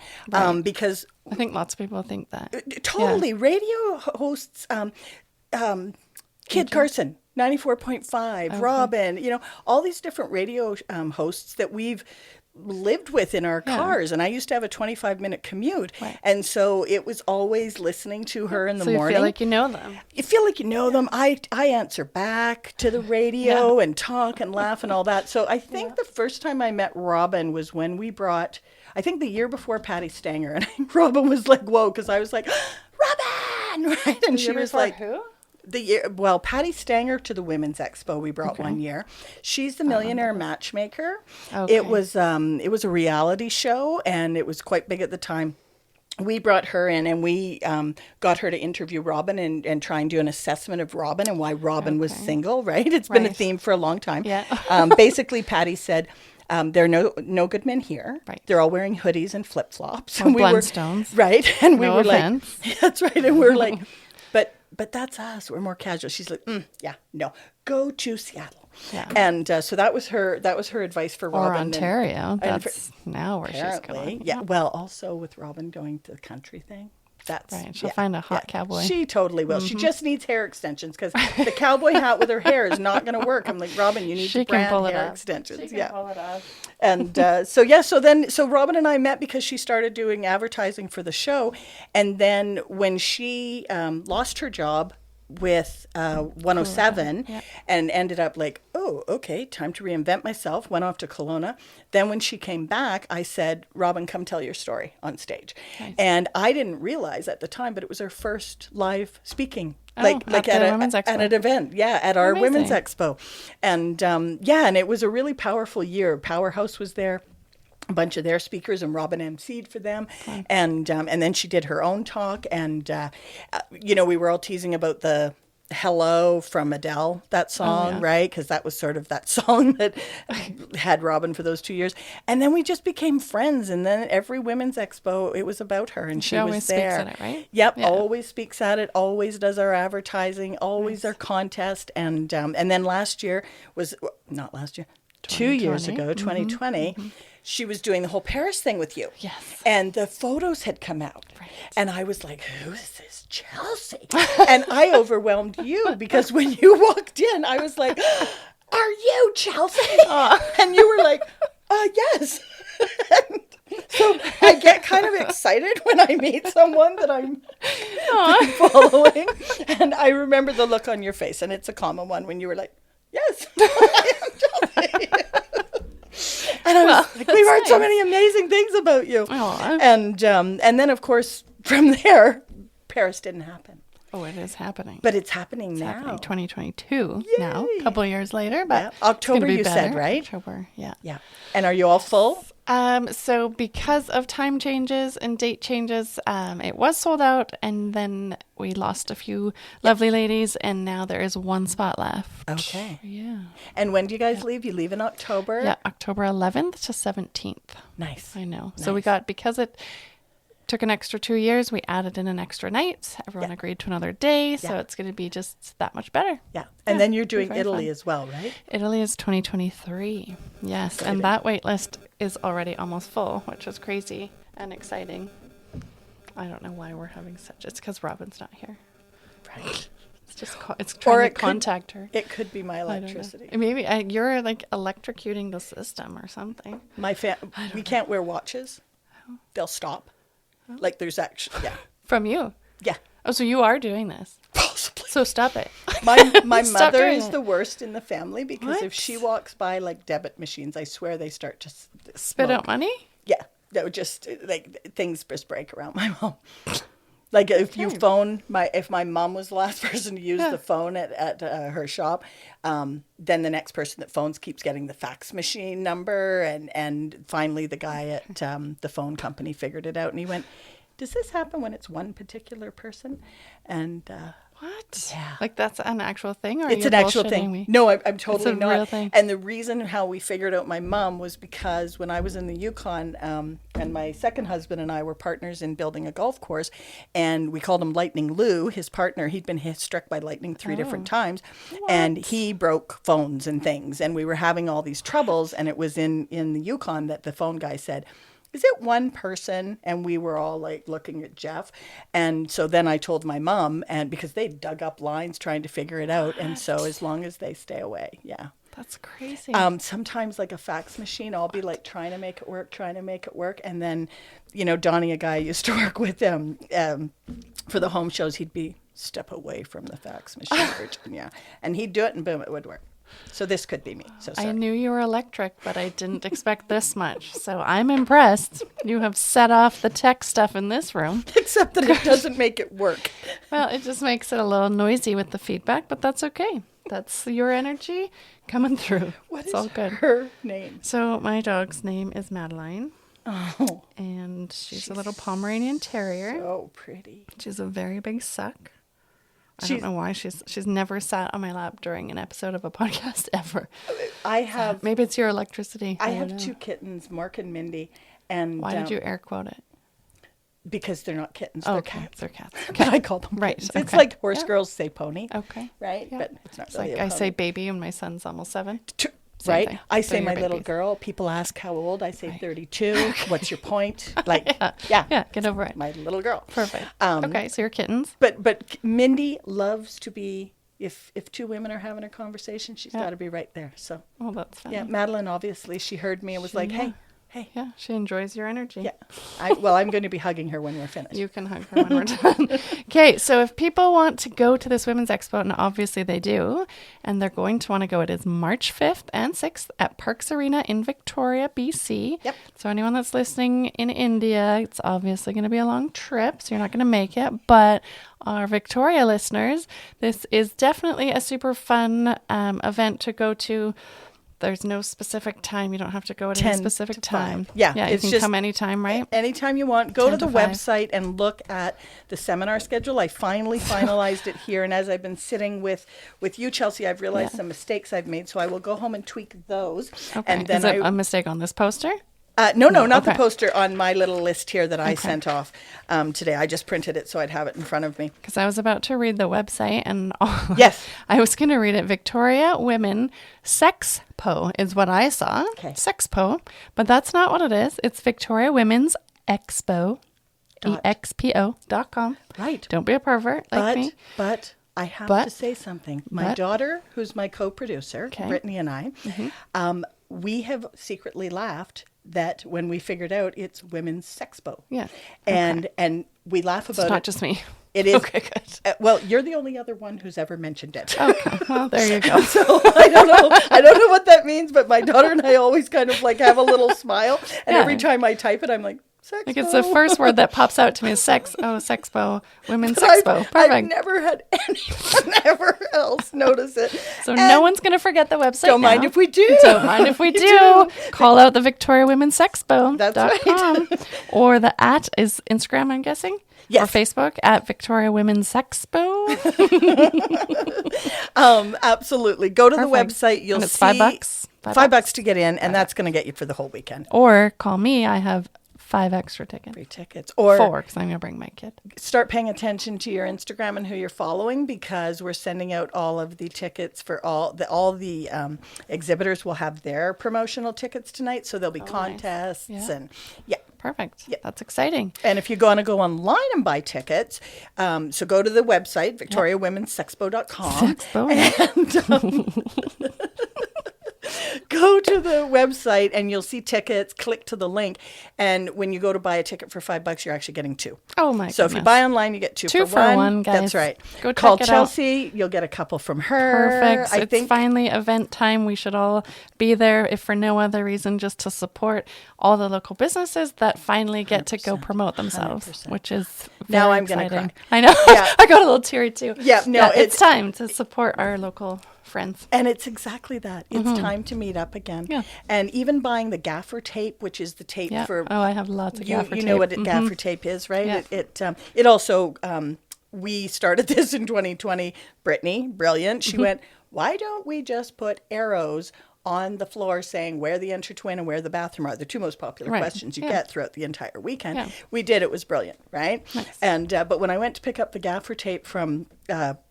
D: because
A: I think lots of people think that.
D: Totally, radio hosts, Kid Carson, 94.5, Robin, all these different radio hosts that we've lived with in our cars, and I used to have a 25-minute commute, and so it was always listening to her in the morning.
A: So you feel like you know them.
D: You feel like you know them. I answer back to the radio and talk and laugh and all that. So I think the first time I met Robin was when we brought, I think the year before Patty Stanger, and Robin was like, whoa, because I was like, Robin, right? And she was like,
A: who?
D: Patty Stanger to the Women's Expo we brought one year. She's the Millionaire Matchmaker.
A: Okay.
D: It was a reality show, and it was quite big at the time. We brought her in, and we got her to interview Robin and try and do an assessment of Robin and why Robin was single, right? It's been a theme for a long time.
A: Yeah.
D: Basically, Patty said, there are no good men here.
A: Right.
D: They're all wearing hoodies and flip-flops.
A: Or Blundstones.
D: Right. And we
A: No
D: were
A: offense.
D: like, that's right. And we're like, but that's us. We're more casual. She's like, no, go to Seattle. Yeah. And so that was her advice for Robin.
A: Or Ontario. That's now where she's going.
D: Yeah. Well, also with Robin going to the country thing. That's
A: right. She'll find a hot cowboy.
D: She totally will. She just needs hair extensions because the cowboy hat with her hair is not going to work. I'm like, Robin, you need to brand hair extensions.
A: She can pull it off.
D: And so Robin and I met because she started doing advertising for the show. And then when she lost her job with 107 and ended up like, oh, okay, time to reinvent myself, went off to Kelowna. Then when she came back, I said, Robin, come tell your story on stage. Nice. And I didn't realize at the time, but it was her first live speaking
A: at the Women's Expo.
D: at an event, at our Women's
A: Amazing.
D: Expo. And and it was a really powerful year. Powerhouse was there, a bunch of their speakers, and Robin emceed for them. And then she did her own talk. And, we were all teasing about the Hello from Adele, that song, right? Because that was sort of that song that had Robin for those 2 years. And then we just became friends. And then every Women's Expo, it was about her. And she
A: always
D: was there.
A: speaks at it, right?
D: Yep,
A: Yeah.
D: always speaks at it, always does our advertising, always our contest. And then last year was, not last year, 2 years
A: 2020.
D: ago, 2020, she was doing the whole Paris thing with you.
A: Yes.
D: And the photos had come out.
A: Right.
D: And I was like, who is this Chelsea? And I overwhelmed you because when you walked in, I was like, are you Chelsea? And you were like, yes. And so I get kind of excited when I meet someone that I'm been following. And I remember the look on your face, and it's a common one when you were like, yes, I am Chelsea. And I was like, we've heard so many amazing things about you.
A: Aw.
D: And then, of course, from there, Paris didn't happen.
A: Oh, it is happening.
D: But it's happening
A: It's
D: now.
A: happening 2022 now,
D: Yay.
A: a couple of years later. But
D: Yeah.
A: it's gonna
D: October,
A: be
D: you said,
A: better.
D: right?
A: October, yeah.
D: Yeah. And are you all full?
A: So because of time changes and date changes, it was sold out, and then we lost a few lovely ladies, and now there is one spot left.
D: Okay.
A: Yeah.
D: And when do you guys leave? You leave in October?
A: Yeah, October 11th to 17th.
D: Nice.
A: I know. So we got, because it took an extra 2 years, we added in an extra night. Everyone agreed to another day, so
D: Yeah.
A: it's going to be just that much better.
D: Yeah. And then you're doing
A: very
D: Italy
A: fun.
D: as well, right?
A: Italy is 2023. Yes, and that wait list is already almost full, which is crazy and exciting. I don't know why we're having such. It's because Robin's not here.
D: Right.
A: It's just it's trying to
D: it could-
A: contact her.
D: It could be my
A: I don't know.
D: electricity.
A: Maybe you're like electrocuting the system or something.
D: We can't wear watches. They'll stop. Like there's actually,
A: From you.
D: Yeah.
A: Oh, so you are doing this.
D: Possibly.
A: So stop it.
D: My
A: Stop
D: mother
A: doing
D: is
A: it.
D: the worst in the family because if
A: What?
D: she walks by like debit machines, I swear they start to
A: Spit out money?
D: Yeah, that would just like things just break around my mom. Like if you phone if my mom was the last person to use the phone at her shop, then the next person that phones keeps getting the fax machine number, and finally the guy at the phone company figured it out, and he went, "Does this happen when it's one particular person?" And
A: What?
D: Yeah.
A: Like that's an actual thing, or are
D: it's
A: you
D: an actual
A: bullshitting
D: thing.
A: me?
D: No, I'm totally
A: a
D: not.
A: real thing.
D: And the reason how we figured out my mom was because when I was in the Yukon, and my second husband and I were partners in building a golf course, and we called him Lightning Lou, his partner. He'd been struck by lightning 3 different times, and he broke phones and things, and we were having all these troubles. And it was in the Yukon that the phone guy said, "Is it one person?" And we were all like looking at Jeff. And so then I told my mom, and because they dug up lines trying to figure it out. And so as long as they stay away, yeah.
A: That's crazy.
D: Sometimes like a fax machine, I'll be like trying to make it work. And then, Donnie, a guy I used to work with for the home shows, he'd be step away from the fax machine, Virginia. And he'd do it and boom, it would work. So this could be me. So sorry.
A: I knew you were electric, but I didn't expect this much. So I'm impressed. You have set off the tech stuff in this room.
D: Except that it doesn't make it work.
A: Well, it just makes it a little noisy with the feedback, but that's okay. That's your energy coming through.
D: What
A: It's
D: is
A: all good.
D: her name?
A: So my dog's name is Madeline,
D: Oh,
A: and she's a little Pomeranian Terrier.
D: so pretty.
A: She's a very big suck. I
D: She's-
A: don't know why she's never sat on my lap during an episode of a podcast ever.
D: I have
A: Maybe it's your electricity.
D: I
A: don't
D: have
A: know.
D: 2 kittens, Mark and Mindy, and
A: Why did you air quote it?
D: because they're not kittens,
A: Oh,
D: they're
A: okay,
D: cats.
A: they're cats.
D: But I call them
A: Right,
D: kittens. It's
A: okay.
D: like horse
A: Yeah.
D: girls say pony,
A: Okay.
D: right?
A: Yeah.
D: But it's not
A: It's
D: really
A: like
D: a
A: I say
D: pony.
A: baby and my son's almost 7. Same
D: Right?
A: thing.
D: I
A: So
D: say
A: you're
D: my little
A: babies.
D: girl. People ask how old. I say 32. What's your point? Like, yeah,
A: Yeah, get over it.
D: my little girl.
A: Perfect.
D: Um,
A: Okay, so you're kittens.
D: But Mindy loves to be. If 2 women are having a conversation, she's got to be right there. So
A: Well, that's fine.
D: yeah, Madeline obviously she heard me and was like,
A: Yeah.
D: Hey.
A: Yeah, she enjoys your energy.
D: Yeah. I'm going to be hugging her when we're finished.
A: You can hug her when we're done. Okay, so if people want to go to this Women's Expo, and obviously they do, and they're going to want to go, it is March 5th and 6th at Parks Arena in Victoria, BC.
D: Yep.
A: So anyone that's listening in India, it's obviously going to be a long trip, so you're not going to make it. But our Victoria listeners, this is definitely a super fun event to go to. There's no specific time. You don't have to go at any
D: 10
A: specific
D: to 5.
A: time.
D: Yeah,
A: Yeah, you
D: it's
A: can
D: just
A: come anytime, right?
D: Anytime you want. Go to
A: 10
D: the
A: to 5.
D: website and look at the seminar schedule. I finally finalized it here. And as I've been sitting with you, Chelsea, I've realized some mistakes I've made. So I will go home and tweak those.
A: Okay.
D: And then
A: Is it a mistake on this poster?
D: No, not the
A: okay.
D: poster on my little list here that I sent off today. I just printed it so I'd have it in front of me.
A: Because I was about to read the website and
D: Yes.
A: I was going to read it. Victoria Women Sexpo is what I saw.
D: Okay.
A: Sexpo. But that's not what it is. It's Victoria Women's Expo. EXPO.com.
D: Right.
A: Don't be a pervert like me.
D: But I have
A: But-
D: to say something. My
A: but-
D: daughter, who's my co-producer,
A: Okay.
D: Brittany and I, we have secretly laughed that when we figured out it's Women's Sexpo.
A: Yeah.
D: And we laugh
A: It's
D: about
A: not
D: it.
A: just me.
D: It is.
A: Okay, good.
D: Well, you're the only other one who's ever mentioned it.
A: Okay. Well, there you go.
D: So I don't know what that means, but my daughter and I always kind of like have a little smile. And
A: Yeah.
D: every time I type it, I'm like, Sexpo.
A: Like it's the first word that pops out to me is sex. Oh, Sexpo. Women's
D: But
A: Sexpo.
D: I've
A: Perfect.
D: never had anyone ever else notice it.
A: So
D: And
A: no one's going to forget the website.
D: Don't mind
A: now.
D: if we do.
A: Don't mind if we do. Call out the Victoria Women's Sexpo.
D: That's right.
A: Or the at is Instagram, I'm guessing.
D: Yes.
A: Or Facebook at Victoria Women's Sexpo.
D: Absolutely. Go to the
A: Perfect.
D: website. You'll
A: And it's
D: see
A: $5.
D: $5 to get in, and that's going to get you for the whole weekend.
A: Or call me. I have 5 extra tickets.
D: Free tickets. Or
A: 4 because I'm going to bring my kid.
D: start paying attention to your Instagram and who you're following, because we're sending out all of the tickets for all the exhibitors will have their promotional tickets tonight. So there'll be contests
A: Yeah.
D: and yeah.
A: Perfect. That's exciting.
D: And if you're going to go online and buy tickets, so go to the website, victoriawomensexpo.com.
A: Sexpo.
D: And go to the website and you'll see tickets, click to the link. And when you go to buy a ticket for $5, you're actually getting 2.
A: Oh my
D: So if you
A: goodness.
D: buy online, you get 2
A: 2
D: for
A: for
D: 1.
A: one, guys.
D: That's right.
A: Go check
D: Call
A: it out.
D: Chelsea. You'll get a couple from her.
A: Perfect.
D: I
A: It's
D: think
A: finally event time. We should all be there, if for no other reason, just to support all the local businesses that finally get to go promote themselves,
D: 100%.
A: which is
D: Now
A: very
D: I'm gonna
A: exciting.
D: cry.
A: I know.
D: Yeah.
A: I got a little teary too.
D: Yeah, no,
A: it's time to support our local friends.
D: And it's exactly that. It's time to meet up again.
A: Yeah.
D: And even buying the gaffer tape, which is the tape
A: Yeah.
D: for
A: Oh, I have lots of gaffer
D: you
A: tape.
D: know what gaffer tape is, right?
A: Yeah.
D: It also we started this in 2020. Brittany, brilliant. She went, why don't we just put arrows on the floor saying where the enter-twin and where the bathroom are? The 2 most popular
A: Right.
D: questions you
A: Yeah.
D: get throughout the entire weekend.
A: Yeah.
D: We did. It was brilliant, right?
A: Nice.
D: And but when I went to pick up the gaffer tape from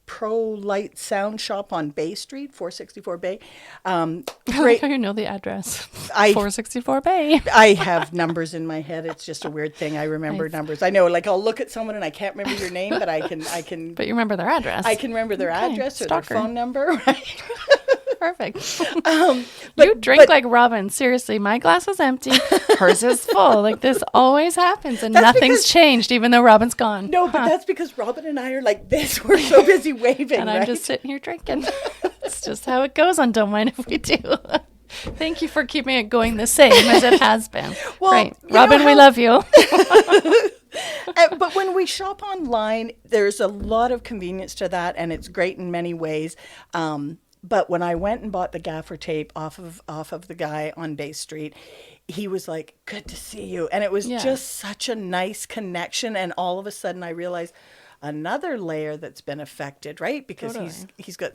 D: Pro Light Sound Shop on Bay Street, 464 Bay,
A: I like
D: great.
A: how you know the address.
D: I-
A: 464 Bay.
D: I have numbers in my head. It's just a weird thing. I remember
A: Nice.
D: numbers. I know, like I'll look at someone and I can't remember your name, but I can
A: But you remember their address.
D: I can remember their
A: Okay,
D: address or
A: stalker.
D: their phone number. Right?
A: Perfect.
D: But-
A: You drink
D: but-
A: like Robin. Seriously, my glass is empty. Hers is full. Like this always happens, and
D: That's
A: nothing's
D: because-
A: changed, even though Robin's gone.
D: No, but that's because Robin and I are like this. We're so busy waving,
A: and
D: right?
A: I'm just sitting here drinking. It's just how it goes on Don't Mind If We Do. Thank you for keeping it going the same as it has been.
D: Well,
A: Great.
D: you know
A: Robin, we
D: how-
A: love you.
D: But when we shop online, there's a lot of convenience to that, and it's great in many ways. But when I went and bought the gaffer tape off of the guy on Bay Street, he was like, "Good to see you," and it was
A: Yeah.
D: just such a nice connection. And all of a sudden, I realized another layer that's been affected, right? Because
A: Totally.
D: he's got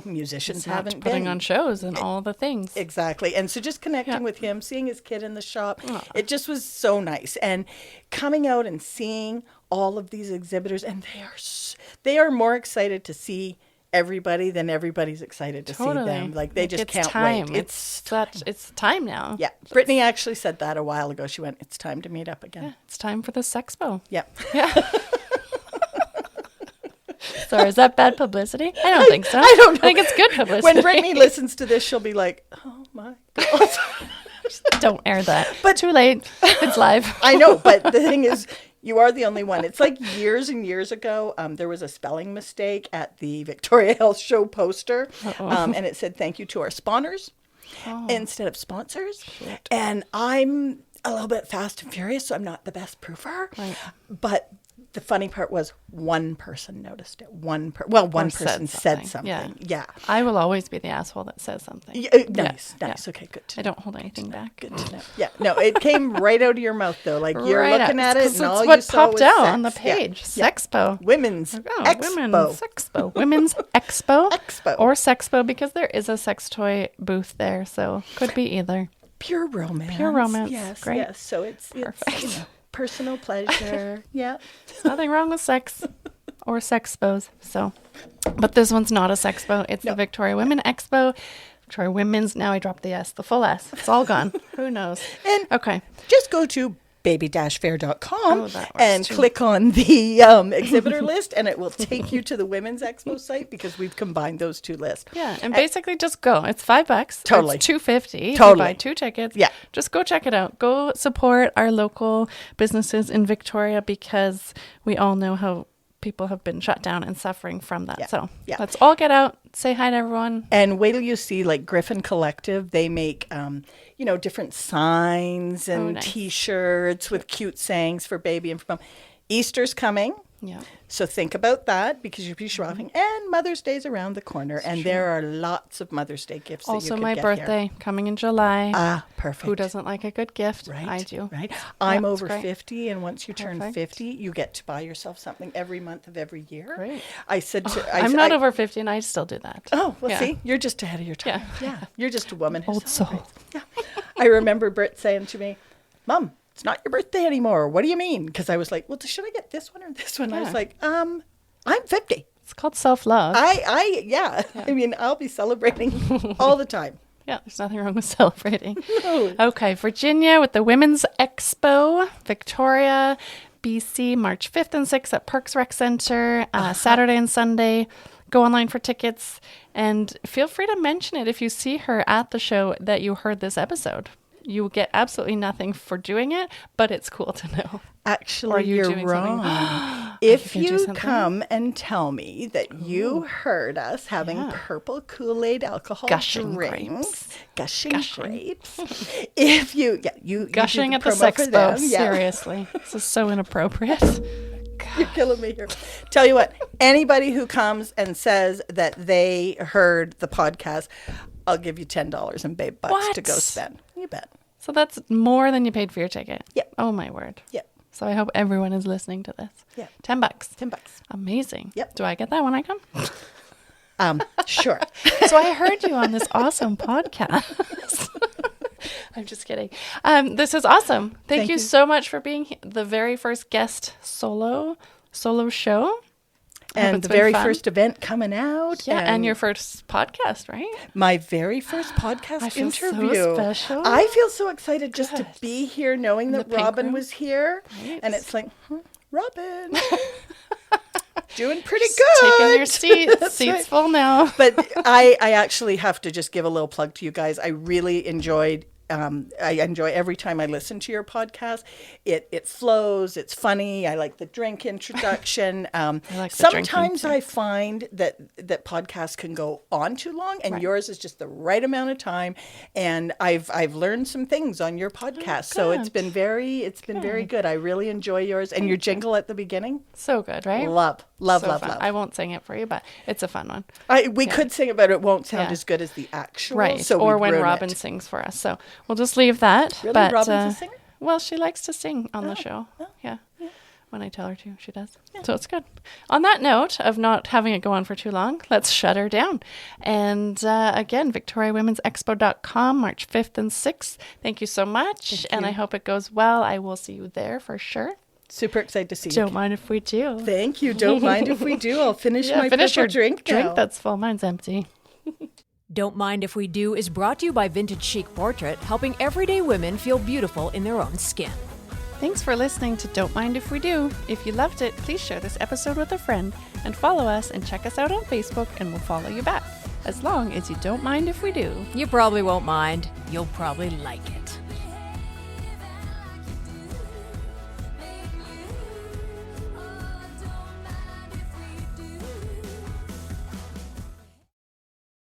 D: musicians
A: Not
D: haven't
A: putting
D: been
A: on shows and all the things.
D: Exactly. And so just connecting with him, seeing his kid in the shop, it just was so nice. And coming out and seeing all of these exhibitors, and they are more excited to see everybody than everybody's excited to see them. Like they just
A: it's
D: can't
A: time.
D: wait.
A: It's time now.
D: Yeah. Brittany actually said that a while ago. She went, "It's time to meet up again."
A: Yeah, it's time for the Sexpo.
D: Yeah.
A: Sorry, is that bad publicity? I don't think so.
D: I don't know.
A: I think it's good publicity.
D: When Brittany listens to this, she'll be like, "Oh my God."
A: Don't air that.
D: But-
A: Too late. It's live.
D: I know, but the thing is, you are the only one. It's like years and years ago, there was a spelling mistake at the Victoria Health Show poster, and it said thank you to our spawners instead of sponsors. And I'm a little bit fast and furious, so I'm not the best proofer.
A: Right.
D: But the funny part was one person noticed it. One person said something. Yeah.
A: I will always be the asshole that says something.
D: Nice.
A: Yeah.
D: Okay, good to
A: I
D: know.
A: don't hold anything back.
D: Good to know. Yeah, no, it came right out of your mouth though. Like you're
A: Right
D: looking
A: up.
D: at it,
A: 'Cause
D: and
A: it's
D: all you
A: what
D: saw
A: popped
D: was
A: out
D: sex.
A: on the page. Sexpo.
D: Women's Expo.
A: Women's Expo. Women's Expo.
D: Expo.
A: Or Sexpo, because there is a sex toy booth there, so could be either.
D: Pure romance.
A: Pure romance.
D: Yes,
A: Great.
D: yes. So it's
A: Perfect.
D: personal pleasure. Yeah.
A: There's nothing wrong with sex or sexpos. So, but this one's not a sexpo. It's the Victoria Women Expo. Victoria Women's. Now I dropped the S, the full S. It's all gone. Who knows?
D: And
A: Okay.
D: just go to baby-fair.com
A: Oh, that works
D: and
A: too.
D: click on the exhibitor list, and it will take you to the Women's Expo site because we've combined those two lists.
A: Yeah, and basically just go. It's $5.
D: Totally.
A: It's $2.50.
D: Totally.
A: You buy 2 tickets.
D: Yeah.
A: Just go check it out. Go support our local businesses in Victoria, because we all know how people have been shut down and suffering from that.
D: Yeah.
A: So
D: Yeah.
A: let's all get out, say hi to everyone.
D: And wait till you see like Griffin Collective. They make, different signs and
A: nice.
D: T-shirts with cute sayings for baby and for mom. Easter's coming.
A: Yeah.
D: So think about that because you'll be shopping. And Mother's Day's around the corner. And there are lots of Mother's Day gifts that you
A: Also,
D: can
A: my
D: get
A: birthday coming in July.
D: Ah, perfect.
A: Who doesn't like a good gift?
D: Right.
A: I do.
D: Right. I'm
A: it's
D: over
A: great.
D: 50, and once you turn
A: Perfect.
D: 50, you get to buy yourself something every month of every year.
A: Great.
D: I said to
A: I'm not over 50 and I still do that.
D: Oh, well,
A: Yeah.
D: see, you're just ahead of your time.
A: Yeah.
D: You're just a woman who
A: Old soul.
D: celebrates. Yeah. I remember Britt saying to me, Mom, it's not your birthday anymore. What do you mean? Because I was like, well, should I get this one or this one? I was
A: Yeah.
D: like, I'm 50.
A: It's called self-love.
D: I mean, I'll be celebrating all the time.
A: Yeah, there's nothing wrong with celebrating. Okay, Virginia with the Women's Expo, Victoria, BC, March 5th and 6th at Parks Rec Center, Saturday and Sunday. Go online for tickets, and feel free to mention it if you see her at the show that you heard this episode. You will get absolutely nothing for doing it, but it's cool to know.
D: Actually,
A: Or you're
D: you're
A: doing something-
D: wrong. If
A: you can do
D: you
A: something?
D: come and tell me that you heard us having purple Kool-Aid alcohol
A: Gushing
D: drinks, gushing
A: Gushing.
D: grapes, if you you
A: Gushing
D: do
A: at the
D: promo for
A: Sexpo,
D: them. Yeah.
A: seriously. This is so inappropriate.
D: You're killing me here. Tell you what, anybody who comes and says that they heard the podcast, I'll give you $10 in babe bucks to go
A: What?
D: spend. You bet.
A: So that's more than you paid for your ticket.
D: Yep.
A: Oh my word.
D: Yep.
A: So I hope everyone is listening to this.
D: Yeah.
A: $10.
D: $10.
A: Amazing.
D: Yep.
A: Do I get that when I come?
D: Sure.
A: So I heard you on this awesome podcast. I'm just kidding. This is awesome. Thank you so much for being the very first guest solo show. I hope
D: And
A: it's
D: the
A: been
D: very
A: fun.
D: first event coming out.
A: Yeah, and your first podcast, right?
D: my very first podcast
A: I feel so
D: interview.
A: special.
D: I feel so excited just to
A: Good.
D: be here, knowing
A: the
D: that
A: pink
D: Robin
A: room.
D: was here,
A: Right.
D: and it's like, Robin, doing pretty
A: Just
D: good.
A: taking your seat.
D: That's
A: Seats
D: right.
A: full now.
D: But I actually have to just give a little plug to you guys. I really enjoyed. I enjoy every time I listen to your podcast. It flows. It's funny. I like the drink introduction.
A: like the drinking
D: sometimes
A: too.
D: I find that podcasts can go on too long, and yours is just the right amount of time. And I've learned some things on your podcast, so it's
A: good.
D: been very good. I really enjoy yours, and your jingle at the beginning.
A: So good, right?
D: Love.
A: So
D: love.
A: fun. I won't sing it for you, but it's a fun one.
D: We could sing it, but it won't sound
A: Yeah.
D: as good as the actual.
A: Right.
D: So
A: or
D: we'd
A: when
D: ruin
A: Robin
D: it.
A: sings for us. So we'll just leave that.
D: Really?
A: But,
D: Robin's a singer?
A: Well, she likes to sing on the show. Yeah. When I tell her to, she does. So it's good. On that note of not having it go on for too long, let's shut her down. And again, VictoriaWomen'sExpo.com, March 5th and 6th. Thank you so much. And I hope it goes well. I will see you there for sure.
D: Super excited to see you.
A: Don't mind if we do.
D: Thank you. Don't mind if we do. I'll finish my
A: finish your
D: purple drink now.
A: that's full. Mine's empty.
B: Don't Mind If We Do is brought to you by Vintage Chic Portrait, helping everyday women feel beautiful in their own skin.
A: Thanks for listening to Don't Mind If We Do. If you loved it, please share this episode with a friend and follow us and check us out on Facebook, and we'll follow you back. As long as you don't mind if we do.
B: You probably won't mind. You'll probably like it.